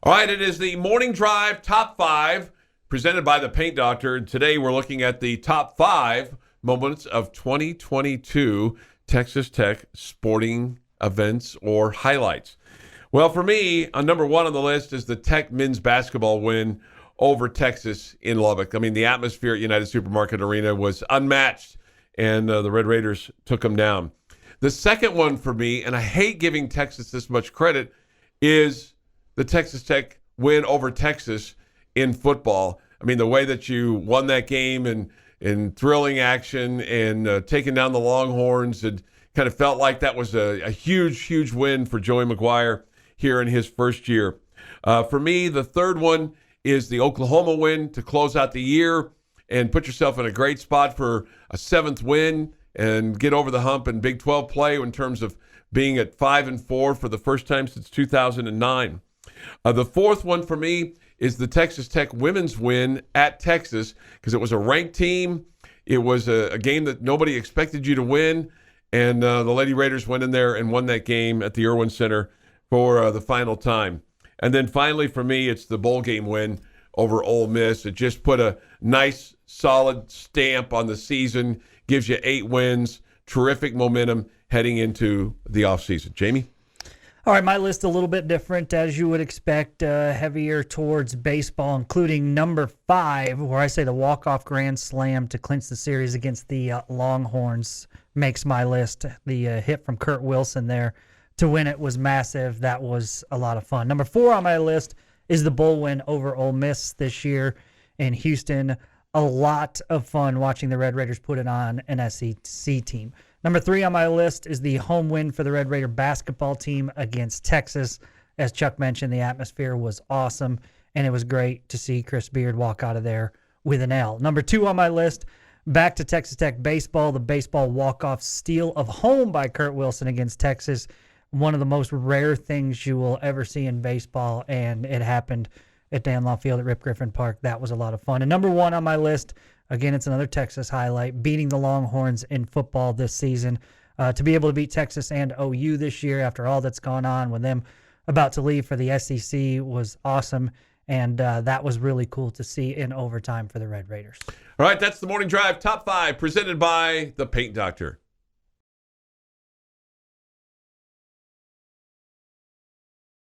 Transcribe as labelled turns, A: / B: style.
A: All right, it is the Morning Drive Top 5 presented by the Paint Doctor. Today we're looking at the top 5 moments of 2022 Texas Tech sporting events or highlights. Well, for me, number 1 on the list is the Tech men's basketball win over Texas in Lubbock. I mean, the atmosphere at United Supermarket Arena was unmatched, and the Red Raiders took them down. The second one for me, and I hate giving Texas this much credit, is the Texas Tech win over Texas in football. I mean, the way that you won that game in thrilling action and taking down the Longhorns, and kind of felt like that was a huge, huge win for Joey McGuire here in his first year. For me, the third one is the Oklahoma win to close out the year and put yourself in a great spot for a 7th win and get over the hump in Big 12 play in terms of being at 5-4 for the first time since 2009. The fourth one for me is the Texas Tech women's win at Texas, because it was a ranked team. It was a game that nobody expected you to win, and the Lady Raiders went in there and won that game at the Irwin Center for the final time. And then finally for me, it's the bowl game win over Ole Miss. It just put a nice, solid stamp on the season, gives you 8 wins, terrific momentum heading into the offseason. Jamie?
B: All right, my list a little bit different, as you would expect, heavier towards baseball, including number 5, where I say the walk-off grand slam to clinch the series against the Longhorns makes my list. The hit from Kurt Wilson there to win it was massive. That was a lot of fun. Number 4 on my list is the bowl win over Ole Miss this year in Houston. A lot of fun watching the Red Raiders put it on an SEC team. Number 3 on my list is the home win for the Red Raider basketball team against Texas. As Chuck mentioned, the atmosphere was awesome, and it was great to see Chris Beard walk out of there with an L. Number 2 on my list, back to Texas Tech baseball, the baseball walk-off steal of home by Kurt Wilson against Texas. One of the most rare things you will ever see in baseball, and it happened at Dan Law Field at Rip Griffin Park. That was a lot of fun. And number 1 on my list, again, it's another Texas highlight, beating the Longhorns in football this season. To be able to beat Texas and OU this year after all that's gone on with them about to leave for the SEC was awesome, and that was really cool to see in overtime for the Red Raiders.
A: All right, that's the Morning Drive Top 5 presented by the Paint Doctor.